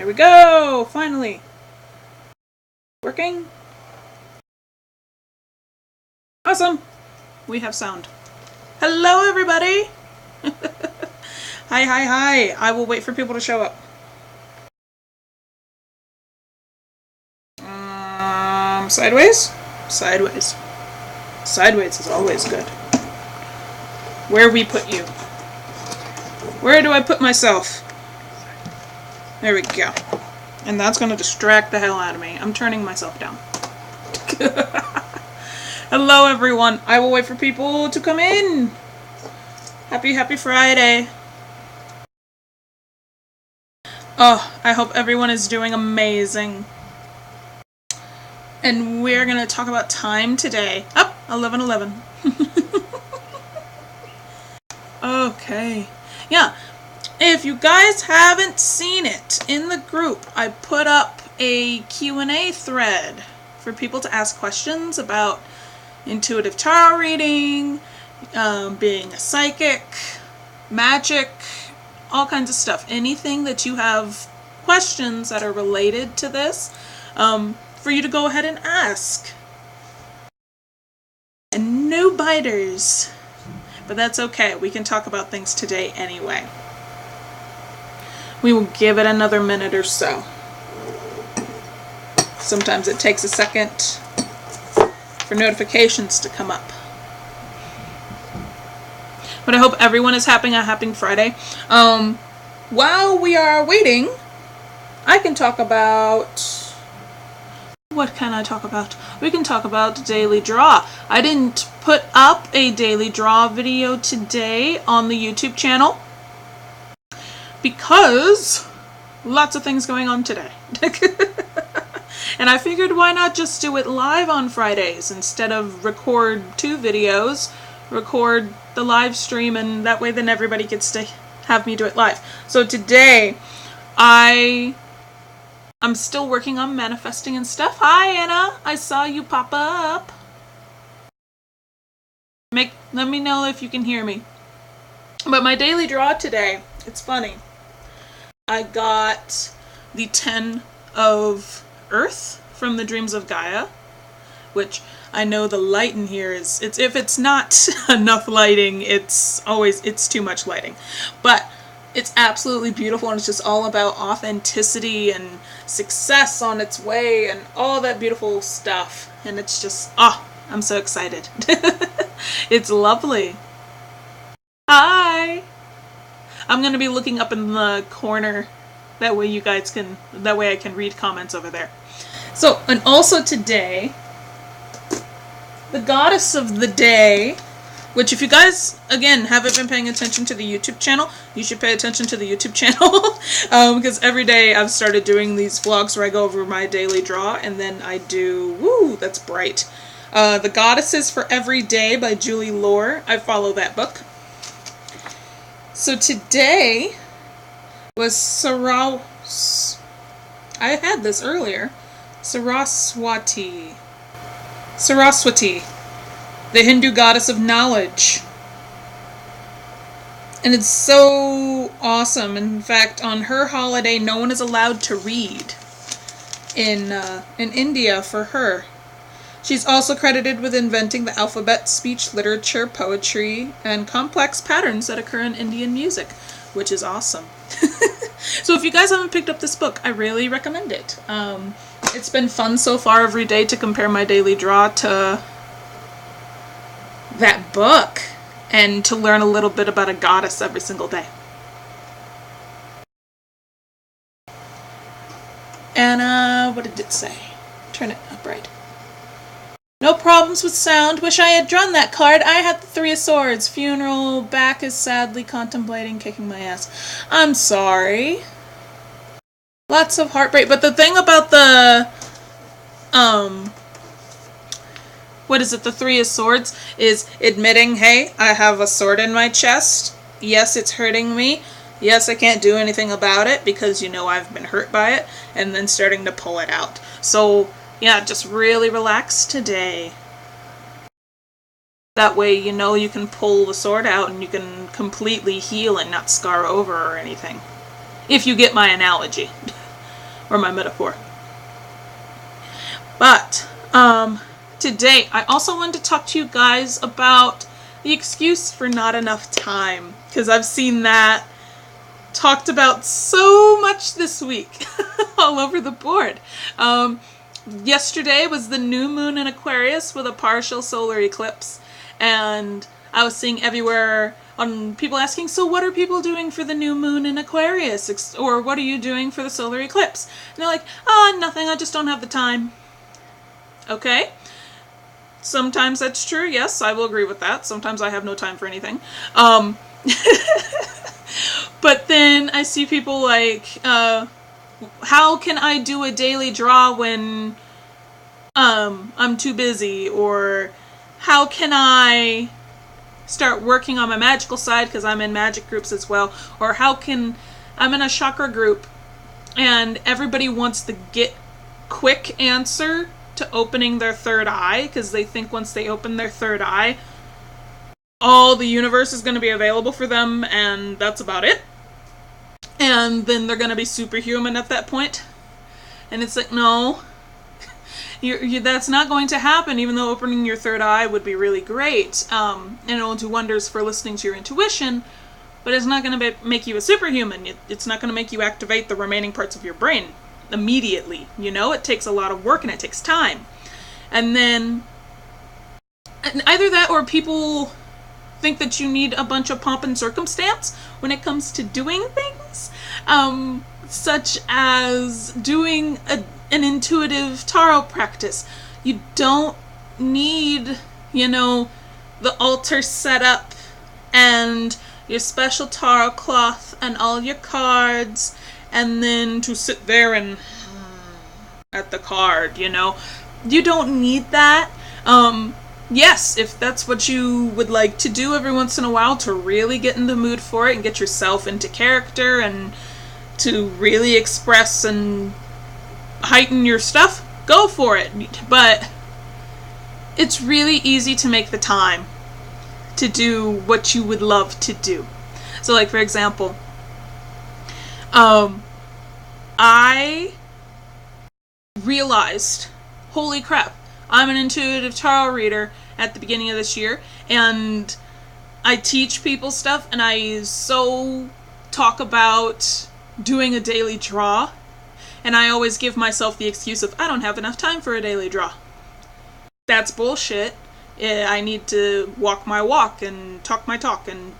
we go! Finally! Working? Awesome! We have sound. Hello, everybody! Hi, hi, hi! I will wait for people to show up. Sideways? Sideways. Sideways is always good. Where we put you? Where do I put myself? There we go. And that's going to distract the hell out of me. I'm turning myself down. Hello, everyone. I will wait for people to come in. Happy Friday. Oh, I hope everyone is doing amazing. And we're going to talk about time today. Oh, 11:11. Okay. Yeah. If you guys haven't seen it, in the group, I put up a Q&A thread for people to ask questions about intuitive tarot reading, being a psychic, magic, all kinds of stuff. Anything that you have questions that are related to this, for you to go ahead and ask. And no biters. But that's okay. We can talk about things today anyway. We will give it another minute or so. Sometimes it takes a second for notifications to come up. But I hope everyone is having a happy Friday. While we are waiting, I can talk about... What can I talk about? We can talk about daily draw. I didn't put up a daily draw video today on the YouTube channel because lots of things going on today. And I figured why not just do it live on Fridays instead of record 2 videos, record the live stream, and that way then everybody gets to have me do it live. So today I'm still working on manifesting and stuff. Hi, Anna. I saw you pop up. Let me know if you can hear me. But my daily draw today, it's funny. I got the 10 of Earth from the Dreams of Gaia, which I know the light in here is, if it's not enough lighting, it's too much lighting. But it's absolutely beautiful, and it's just all about authenticity and success on its way and all that beautiful stuff. And it's just, I'm so excited. It's lovely. Hi! I'm going to be looking up in the corner. That way I can read comments over there. So, and also today, the goddess of the day, which if you guys, again, haven't been paying attention to the YouTube channel, you should pay attention to the YouTube channel. Because every day I've started doing these vlogs where I go over my daily draw, and then I do, woo, that's bright. The Goddesses for Every Day by Julie Lohr. I follow that book. So today was I had this earlier. Saraswati, the Hindu goddess of knowledge. And it's so awesome. In fact, on her holiday, no one is allowed to read in India for her. She's also credited with inventing the alphabet, speech, literature, poetry, and complex patterns that occur in Indian music, which is awesome. So if you guys haven't picked up this book, I really recommend it. It's been fun so far every day to compare my daily draw to that book and to learn a little bit about a goddess every single day. And what did it say? Turn it up right. No problems with sound. Wish I had drawn that card. I had the 3 of Swords. Funeral. Back is sadly contemplating kicking my ass. I'm sorry. Lots of heartbreak. But the thing about the the 3 of Swords is admitting, hey, I have a sword in my chest. Yes, it's hurting me. Yes, I can't do anything about it because, I've been hurt by it. And then starting to pull it out. So, yeah, just really relax today. That way, you can pull the sword out and you can completely heal and not scar over or anything. If you get my analogy. or my metaphor. But today I also wanted to talk to you guys about the excuse for not enough time, because I've seen that talked about so much this week all over the board. Yesterday was the new moon in Aquarius with a partial solar eclipse, and I was seeing everywhere on people asking, so what are people doing for the new moon in Aquarius? Or what are you doing for the solar eclipse? And they're like, nothing, I just don't have the time. Okay. Sometimes that's true, yes, I will agree with that. Sometimes I have no time for anything. But then I see people like, how can I do a daily draw when I'm too busy? Or how can I start working on my magical side, because I'm in magic groups as well? Or I'm in a chakra group and everybody wants the get quick answer to opening their third eye, because they think once they open their third eye, all the universe is going to be available for them, and that's about it. And then they're going to be superhuman at that point. And it's like, no, that's not going to happen, even though opening your third eye would be really great. And it will do wonders for listening to your intuition, but it's not going to make you a superhuman. It's not going to make you activate the remaining parts of your brain immediately. It takes a lot of work and it takes time. And then either that, or people think that you need a bunch of pomp and circumstance when it comes to doing things, such as doing an intuitive tarot practice. You don't need, the altar set up and your special tarot cloth and all your cards, and then to sit there and at the card, You don't need that. Yes, if that's what you would like to do every once in a while to really get in the mood for it and get yourself into character and to really express and heighten your stuff, go for it. But it's really easy to make the time to do what you would love to do. So, like, for example, I realized, holy crap, I'm an intuitive tarot reader at the beginning of this year, and I teach people stuff, and I talk about doing a daily draw, and I always give myself the excuse of, I don't have enough time for a daily draw. That's bullshit. I need to walk my walk and talk my talk and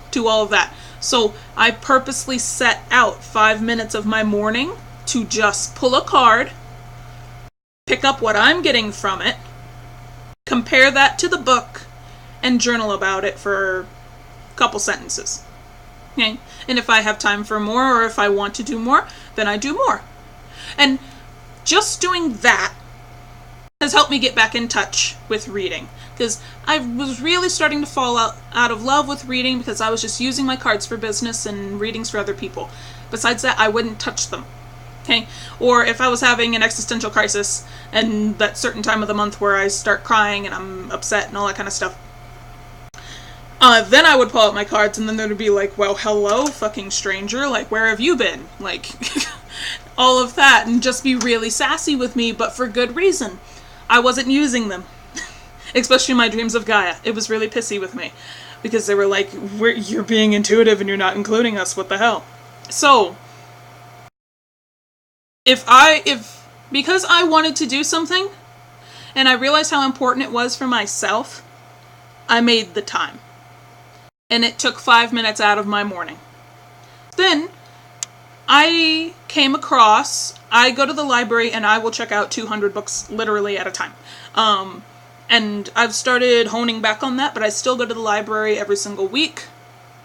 do all of that. So I purposely set out 5 minutes of my morning to just pull a card, pick up what I'm getting from it, compare that to the book, and journal about it for a couple sentences. Okay? And if I have time for more, or if I want to do more, then I do more. And just doing that has helped me get back in touch with reading, because I was really starting to fall out of love with reading, because I was just using my cards for business and readings for other people. Besides that, I wouldn't touch them. Okay? Or if I was having an existential crisis, and that certain time of the month where I start crying and I'm upset and all that kind of stuff, then I would pull out my cards, and then there would be like, well, hello, fucking stranger, like, where have you been? Like, all of that, and just be really sassy with me, but for good reason. I wasn't using them. Especially my dreams of Gaia. It was really pissy with me, because they were like, you're being intuitive and you're not including us, what the hell? So, because I wanted to do something, and I realized how important it was for myself, I made the time. And it took 5 minutes out of my morning. Then, I came across, I go to the library and I will check out 200 books literally at a time. And I've started honing back on that, but I still go to the library every single week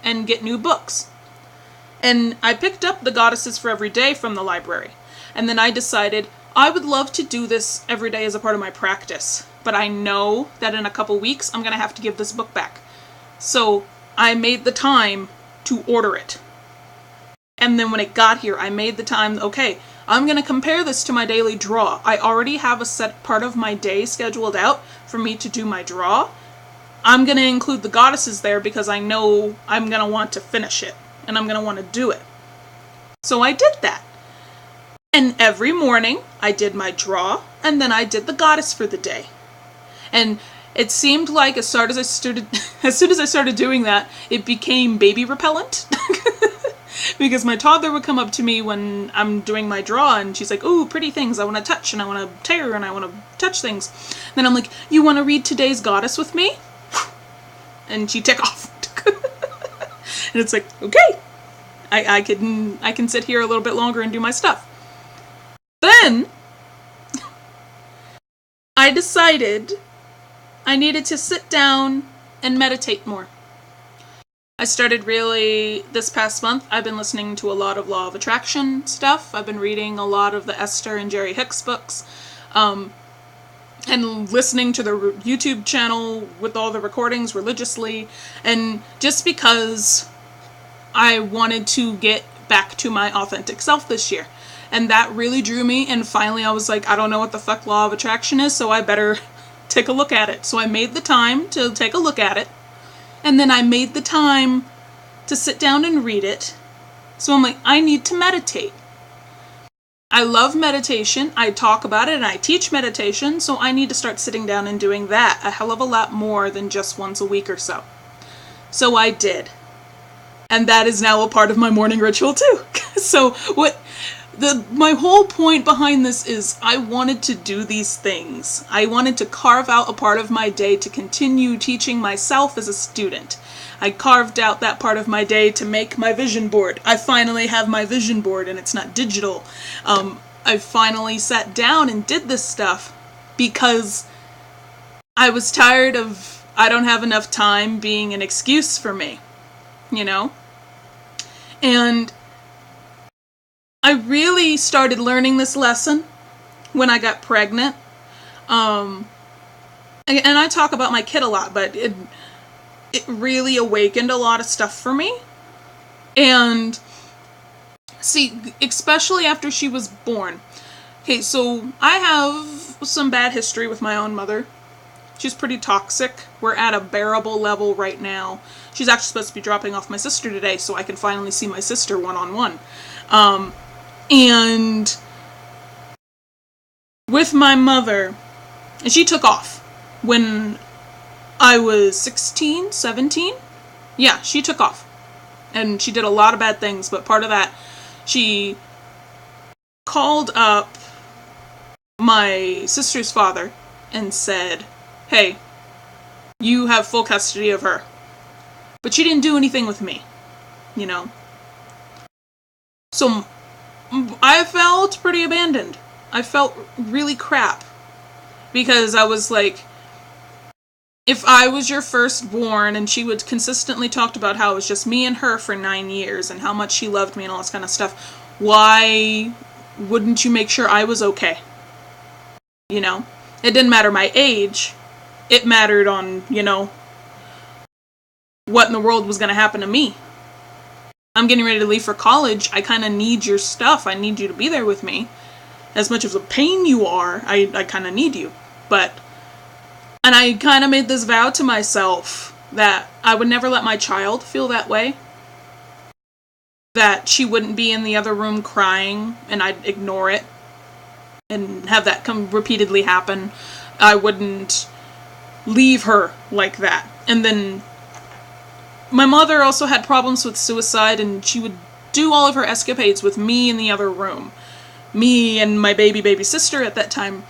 and get new books. And I picked up The Goddesses for Every Day from the library. And then I decided I would love to do this every day as a part of my practice. But I know that in a couple weeks I'm going to have to give this book back. So I made the time to order it. And then when it got here, I made the time, okay, I'm going to compare this to my daily draw. I already have a set part of my day scheduled out for me to do my draw. I'm going to include the goddesses there because I know I'm going to want to finish it. And I'm going to want to do it. So I did that. And every morning I did my draw, and then I did the goddess for the day. And it seemed like as soon as I started doing that, it became baby repellent. Because my toddler would come up to me when I'm doing my draw, and she's like, "Ooh, pretty things I want to touch, and I want to tear, and I want to touch things." Then I'm like, "You want to read today's goddess with me?" And she'd take off. And it's like, okay, I can sit here a little bit longer and do my stuff. Then I decided I needed to sit down and meditate more. I started this past month, I've been listening to a lot of Law of Attraction stuff. I've been reading a lot of the Esther and Jerry Hicks books, and listening to the YouTube channel with all the recordings religiously, and just because I wanted to get back to my authentic self this year. And that really drew me, and finally I was like, I don't know what the fuck Law of Attraction is, so I better take a look at it. So I made the time to take a look at it. And then I made the time to sit down and read it. So I'm like, I need to meditate. I love meditation. I talk about it and I teach meditation. So I need to start sitting down and doing that a hell of a lot more than just once a week or so. So I did. And that is now a part of my morning ritual too. So my whole point behind this is I wanted to do these things. I wanted to carve out a part of my day to continue teaching myself as a student. I carved out that part of my day to make my vision board. I finally have my vision board and it's not digital. I finally sat down and did this stuff because I was tired of I don't have enough time being an excuse for me, you know? And I really started learning this lesson when I got pregnant. And I talk about my kid a lot, but it really awakened a lot of stuff for me. And see, especially after she was born. Okay, so I have some bad history with my own mother. She's pretty toxic. We're at a bearable level right now. She's actually supposed to be dropping off my sister today so I can finally see my sister one-on-one. And with my mother, and she took off when I was 16, 17. Yeah, she took off. And she did a lot of bad things, but part of that, she called up my sister's father and said, "Hey, you have full custody of her." But she didn't do anything with me, you know? So I felt pretty abandoned. I felt really crap. Because I was like, if I was your firstborn and she would consistently talked about how it was just me and her for 9 years and how much she loved me and all this kind of stuff, why wouldn't you make sure I was okay? You know? It didn't matter my age. It mattered on, you know, what in the world was going to happen to me. I'm getting ready to leave for college. I kind of need your stuff. I need you to be there with me. As much as a pain you are, I kind of need you. And I kind of made this vow to myself that I would never let my child feel that way. That she wouldn't be in the other room crying and I'd ignore it and have that repeatedly happen. I wouldn't leave her like that. And then my mother also had problems with suicide, and she would do all of her escapades with me in the other room. Me and my baby sister at that time.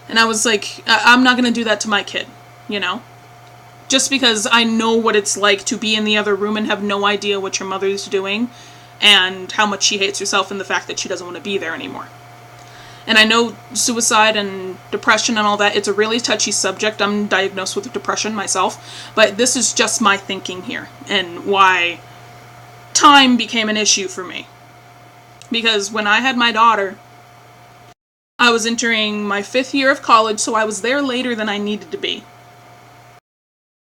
And I was like, I'm not going to do that to my kid, you know? Just because I know what it's like to be in the other room and have no idea what your mother's doing, and how much she hates herself and the fact that she doesn't want to be there anymore. And I know suicide and depression and all that, it's a really touchy subject. I'm diagnosed with depression myself. But this is just my thinking here and why time became an issue for me. Because when I had my daughter, I was entering my 5th year of college, so I was there later than I needed to be.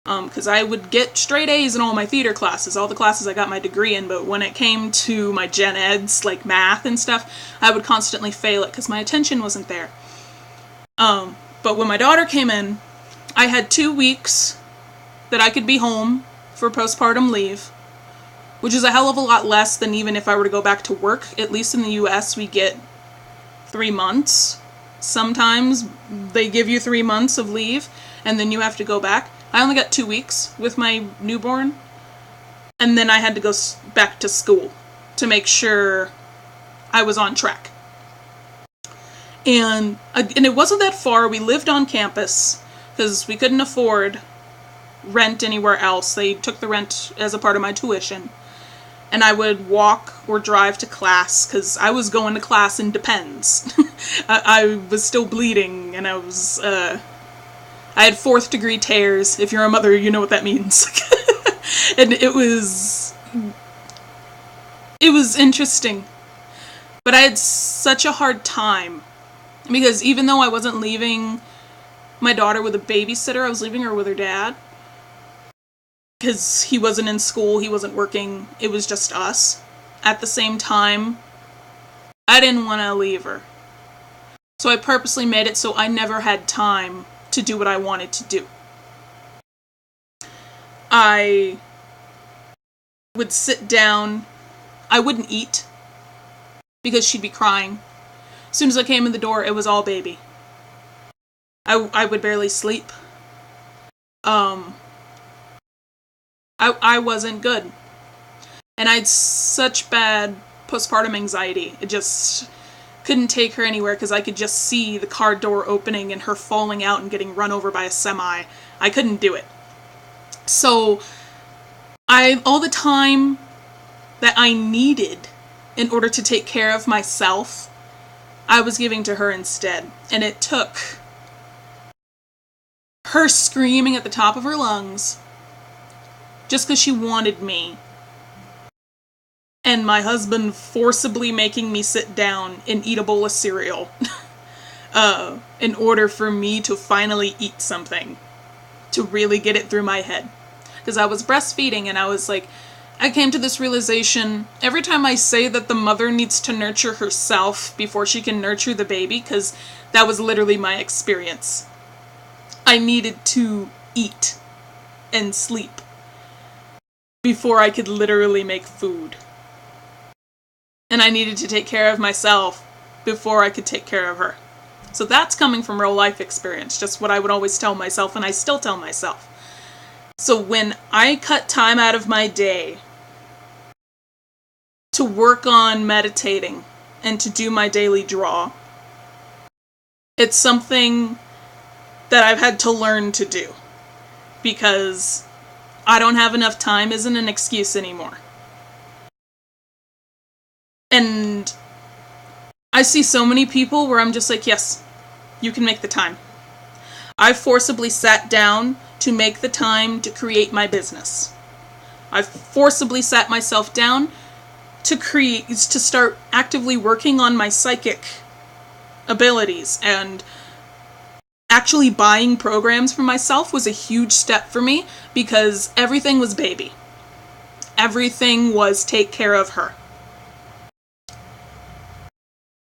Because I would get straight A's in all my theater classes, all the classes I got my degree in, but when it came to my gen eds, like math and stuff, I would constantly fail it because my attention wasn't there. But when my daughter came in, I had 2 weeks that I could be home for postpartum leave, which is a hell of a lot less than even if I were to go back to work. At least in the US, we get 3 months. Sometimes they give you 3 months of leave, and then you have to go back. I only got 2 weeks with my newborn, and then I had to go back to school to make sure I was on track. And it wasn't that far. We lived on campus because we couldn't afford rent anywhere else. They took the rent as a part of my tuition. And I would walk or drive to class because I was going to class in Depends. I was still bleeding, and I had 4th degree tears. If you're a mother, you know what that means. And it was interesting. But I had such a hard time because even though I wasn't leaving my daughter with a babysitter, I was leaving her with her dad. Because he wasn't in school, he wasn't working, it was just us. At the same time, I didn't want to leave her. So I purposely made it so I never had time to do what I wanted to do. I would sit down, I wouldn't eat, because she'd be crying. As soon as I came in the door, it was all baby. I would barely sleep. I wasn't good. And I had such bad postpartum anxiety. It just couldn't take her anywhere because I could just see the car door opening and her falling out and getting run over by a semi. I couldn't do it. So all the time that I needed in order to take care of myself, I was giving to her instead. And it took her screaming at the top of her lungs just because she wanted me, and my husband forcibly making me sit down and eat a bowl of cereal in order for me to finally eat something, to really get it through my head. Because I was breastfeeding, and I was like, I came to this realization, every time I say that the mother needs to nurture herself before she can nurture the baby, because that was literally my experience. I needed to eat and sleep before I could literally make food. And I needed to take care of myself before I could take care of her. So that's coming from real life experience, just what I would always tell myself, and I still tell myself. So when I cut time out of my day to work on meditating and to do my daily draw, it's something that I've had to learn to do, because I don't have enough time isn't an excuse anymore. And I see so many people where I'm just like, yes, you can make the time. I forcibly sat down to make the time to create my business. I forcibly sat myself down to start actively working on my psychic abilities, and actually buying programs for myself was a huge step for me, because everything was baby. Everything was take care of her.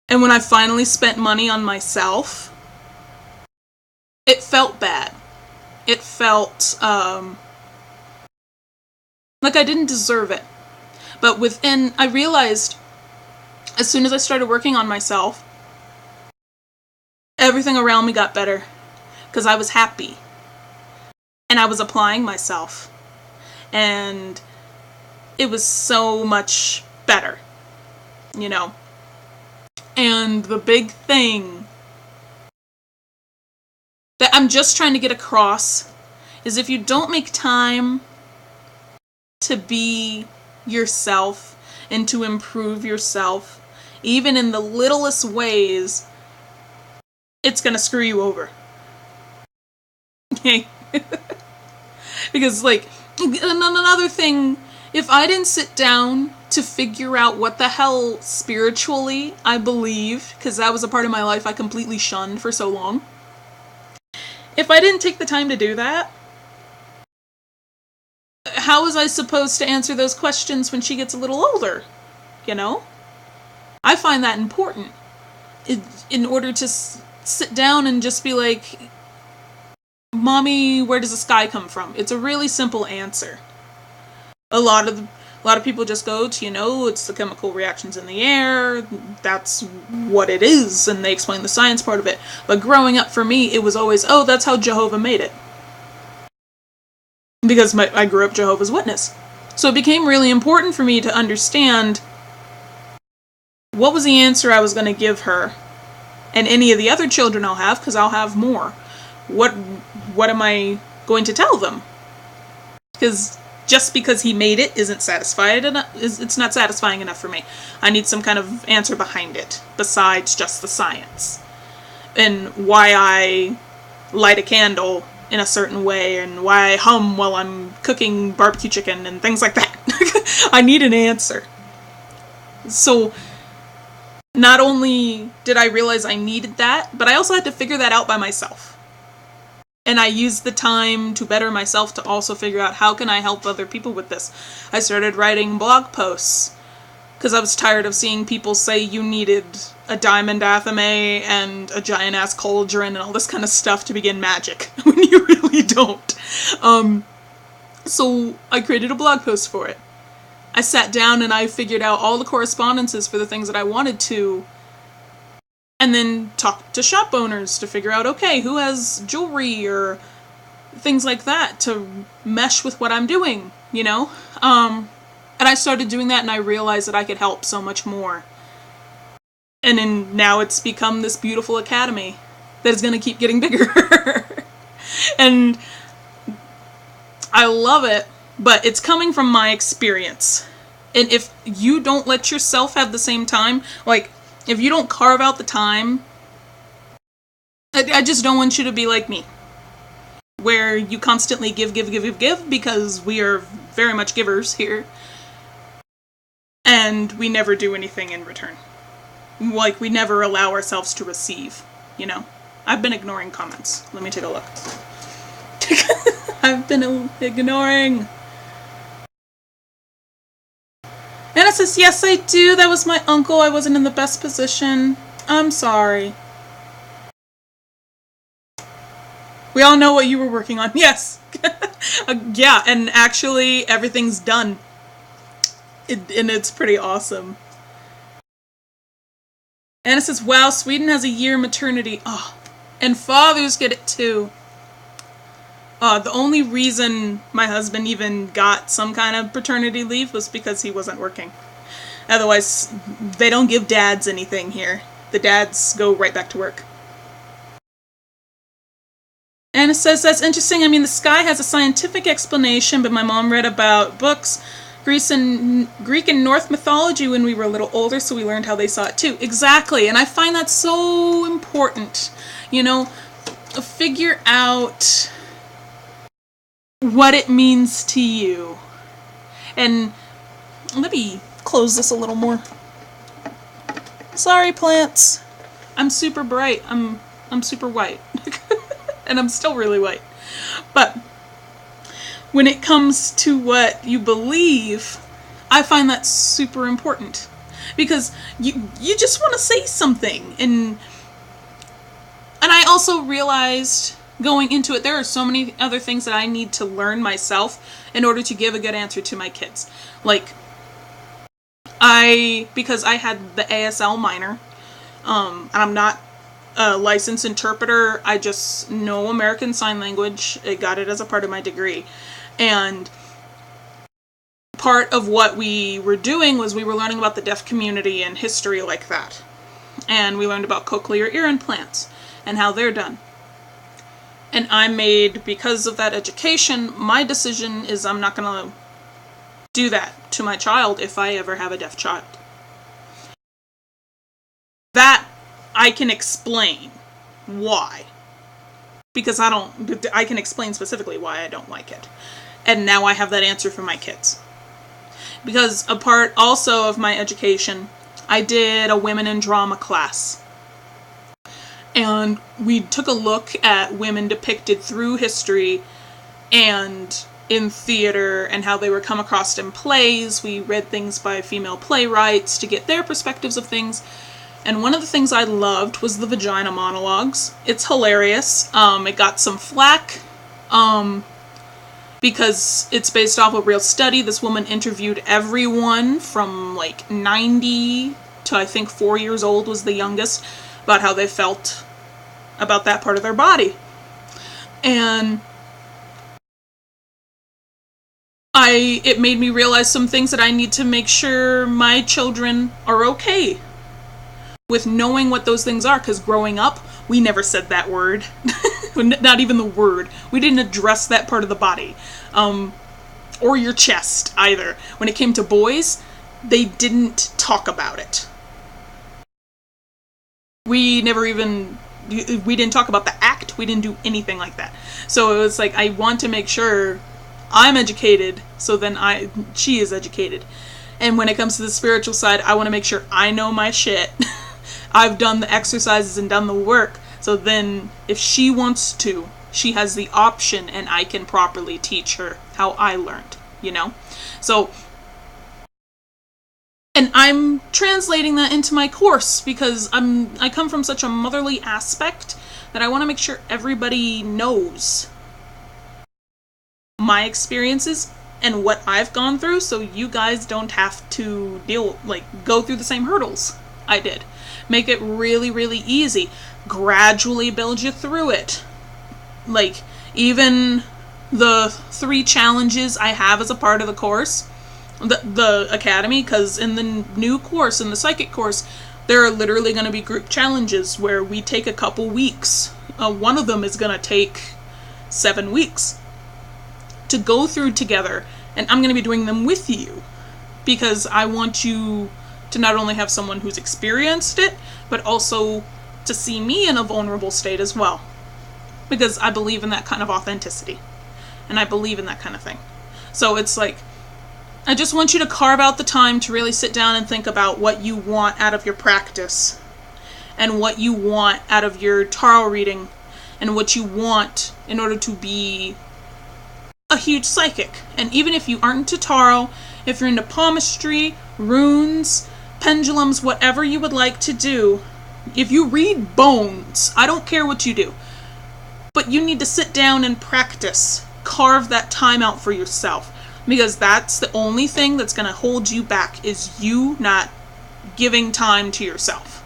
And when I finally spent money on myself, it felt bad. It felt like I didn't deserve it. But I realized as soon as I started working on myself, everything around me got better. Because I was happy. And I was applying myself. And it was so much better. You know. And the big thing that I'm just trying to get across is, if you don't make time to be yourself and to improve yourself, even in the littlest ways, it's gonna screw you over. Okay? Because, like, another thing, if I didn't sit down to figure out what the hell spiritually I believed, because that was a part of my life I completely shunned for so long, if I didn't take the time to do that, how was I supposed to answer those questions when she gets a little older? You know? I find that important. In order to sit down and just be like, Mommy, where does the sky come from? It's a really simple answer. A lot of A lot of people just go to, it's the chemical reactions in the air, that's what it is, and they explain the science part of it. But growing up for me, it was always, oh, that's how Jehovah made it. Because I grew up Jehovah's Witness. So it became really important for me to understand what was the answer I was going to give her, and any of the other children I'll have, because I'll have more. What am I going to tell them? Because just because he made it isn't satisfied enough. It's not satisfying enough for me. I need some kind of answer behind it, besides just the science. And why I light a candle in a certain way, and why I hum while I'm cooking barbecue chicken, and things like that. I need an answer. So, not only did I realize I needed that, but I also had to figure that out by myself. And I used the time to better myself to also figure out how can I help other people with this. I started writing blog posts because I was tired of seeing people say you needed a diamond athame and a giant ass cauldron and all this kind of stuff to begin magic when you really don't. So I created a blog post for it. I sat down and I figured out all the correspondences for the things that I wanted to, and then talked to shop owners to figure out, okay, who has jewelry or things like that to mesh with what I'm doing, And I started doing that, and I realized that I could help so much more. And then now it's become this beautiful academy that is going to keep getting bigger. And I love it, but it's coming from my experience. And if you don't let yourself have the same time, like, if you don't carve out the time, I just don't want you to be like me, where you constantly give, because we are very much givers here, and we never do anything in return. Like, we never allow ourselves to receive, I've been ignoring comments. Let me take a look. I've been ignoring. Anna says, yes, I do. That was my uncle. I wasn't in the best position. I'm sorry. We all know what you were working on. Yes. Yeah, and actually, everything's done. And it's pretty awesome. Anna says, wow, Sweden has a year maternity. Oh, and fathers get it too. The only reason my husband even got some kind of paternity leave was because he wasn't working. Otherwise, they don't give dads anything here. The dads go right back to work. Anna says, that's interesting. I mean, the sky has a scientific explanation, but my mom read about books, Greek and North mythology when we were a little older, so we learned how they saw it too. Exactly, and I find that so important. Figure out what it means to you. And let me close this a little more. Sorry, plants. I'm super bright. I'm super white. And I'm still really white. But when it comes to what you believe, I find that super important. Because you just want to say something. And I also realized going into it, there are so many other things that I need to learn myself in order to give a good answer to my kids. Like, because I had the ASL minor, and I'm not a licensed interpreter, I just know American Sign Language. I got it as a part of my degree. And part of what we were doing was we were learning about the deaf community and history like that. And we learned about cochlear ear implants and how they're done. And I made, because of that education, my decision is I'm not going to do that to my child if I ever have a deaf child. That I can explain why. Because I can explain specifically why I don't like it. And now I have that answer for my kids. Because a part also of my education, I did a women in drama class. And we took a look at women depicted through history and in theater and how they were come across in plays. We read things by female playwrights to get their perspectives of things. And one of the things I loved was the vagina monologues. It's hilarious. It got some flack because it's based off a real study. This woman interviewed everyone from like 90 to I think 4 years old was the youngest, about how they felt about that part of their body. And it made me realize some things that I need to make sure my children are okay with knowing what those things are, because growing up, we never said that word. Not even the word. We didn't address that part of the body. Or your chest, either. When it came to boys, they didn't talk about it. We didn't talk about the act. We didn't do anything like that. So it was like, I want to make sure I'm educated, so then she is educated. And when it comes to the spiritual side, I want to make sure I know my shit. I've done the exercises and done the work, so then if she wants to, she has the option, and I can properly teach her how I learned, you know? So, and I'm translating that into my course, because I come from such a motherly aspect that I want to make sure everybody knows my experiences and what I've gone through, so you guys don't have to go through the same hurdles I did. Make it really, really easy. Gradually build you through it. Like, even the 3 challenges I have as a part of the course, the academy, because in the new course, in the psychic course, there are literally going to be group challenges where we take a couple weeks. One of them is going to take 7 weeks to go through together, and I'm going to be doing them with you, because I want you to not only have someone who's experienced it, but also to see me in a vulnerable state as well. Because I believe in that kind of authenticity. And I believe in that kind of thing. So it's like, I just want you to carve out the time to really sit down and think about what you want out of your practice. And what you want out of your tarot reading. And what you want in order to be a huge psychic. And even if you aren't into tarot, if you're into palmistry, runes, pendulums, whatever you would like to do, if you read bones, I don't care what you do, but you need to sit down and practice. Carve that time out for yourself, because that's the only thing that's going to hold you back, is you not giving time to yourself,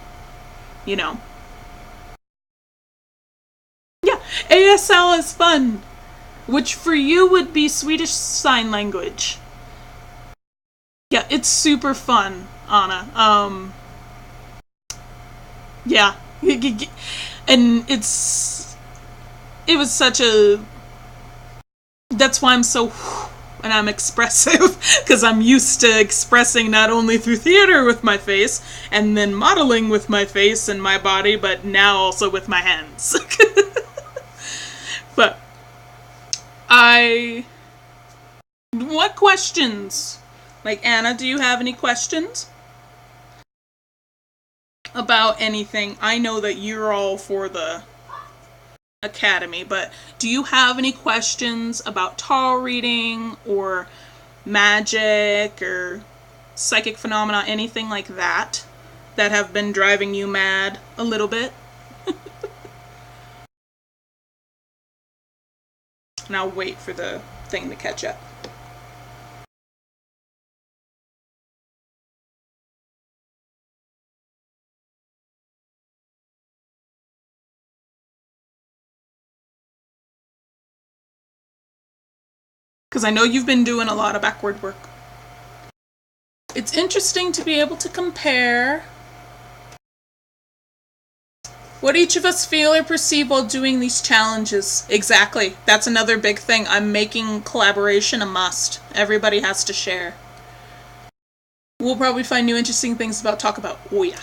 you know? Yeah, ASL is fun, which for you would be Swedish Sign Language. Yeah, it's super fun, Anna. Yeah. And it was such a... That's why I'm so... And I'm expressive, because I'm used to expressing not only through theater with my face, and then modeling with my face and my body, but now also with my hands. But what questions? Like, Anna, do you have any questions about anything? I know that you're all for the academy, but do you have any questions about tarot reading or magic or psychic phenomena, anything like that have been driving you mad a little bit? And I'll wait for the thing to catch up. Because I know you've been doing a lot of backward work. It's interesting to be able to compare what each of us feel or perceive while doing these challenges. Exactly. That's another big thing. I'm making collaboration a must. Everybody has to share. We'll probably find new interesting things to talk about. Oh yeah.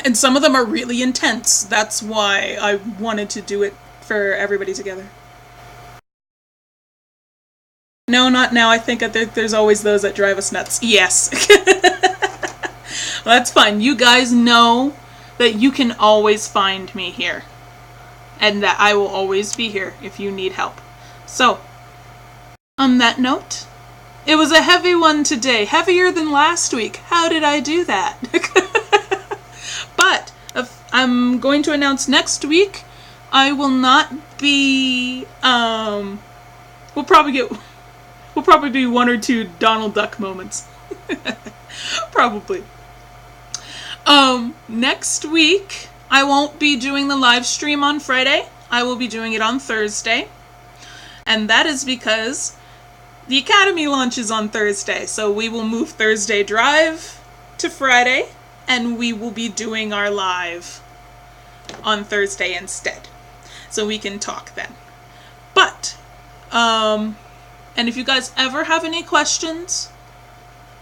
And some of them are really intense. That's why I wanted to do it for everybody together. No, not now. I think there's always those that drive us nuts. Yes. Well, that's fine. You guys know that you can always find me here. And that I will always be here if you need help. So, on that note, it was a heavy one today. Heavier than last week. How did I do that? But I'm going to announce next week I will not be... we'll probably get... will probably be 1 or 2 Donald Duck moments. Probably. Next week, I won't be doing the live stream on Friday. I will be doing it on Thursday. And that is because the Academy launches on Thursday. So we will move Thursday Drive to Friday, and we will be doing our live on Thursday instead. So we can talk then. But, and if you guys ever have any questions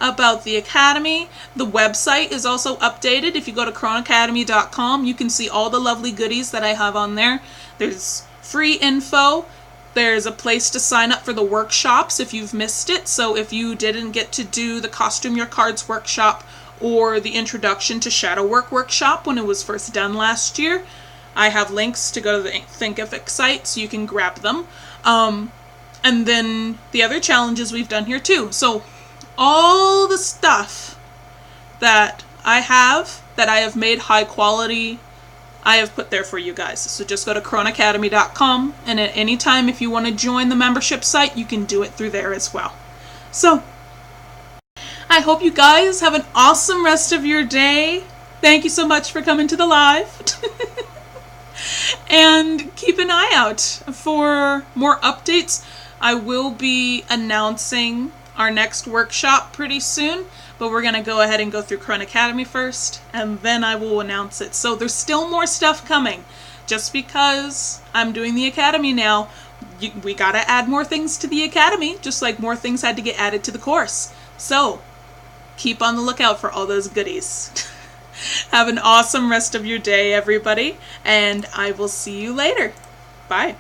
about the Academy, the website is also updated. If you go to cronacademy.com, you can see all the lovely goodies that I have on there. There's free info. There's a place to sign up for the workshops if you've missed it. So if you didn't get to do the Costume Your Cards workshop or the Introduction to Shadow Work workshop when it was first done last year, I have links to go to the Thinkific site so you can grab them. And then the other challenges we've done here too. So all the stuff that I have made high quality, I have put there for you guys. So just go to cronacademy.com, and at any time if you want to join the membership site, you can do it through there as well. So I hope you guys have an awesome rest of your day. Thank you so much for coming to the live. And keep an eye out for more updates. I will be announcing our next workshop pretty soon, but we're going to go ahead and go through Cron Academy first, and then I will announce it. So there's still more stuff coming. Just because I'm doing the Academy now, we got to add more things to the Academy, just like more things had to get added to the course. So keep on the lookout for all those goodies. Have an awesome rest of your day, everybody, and I will see you later. Bye.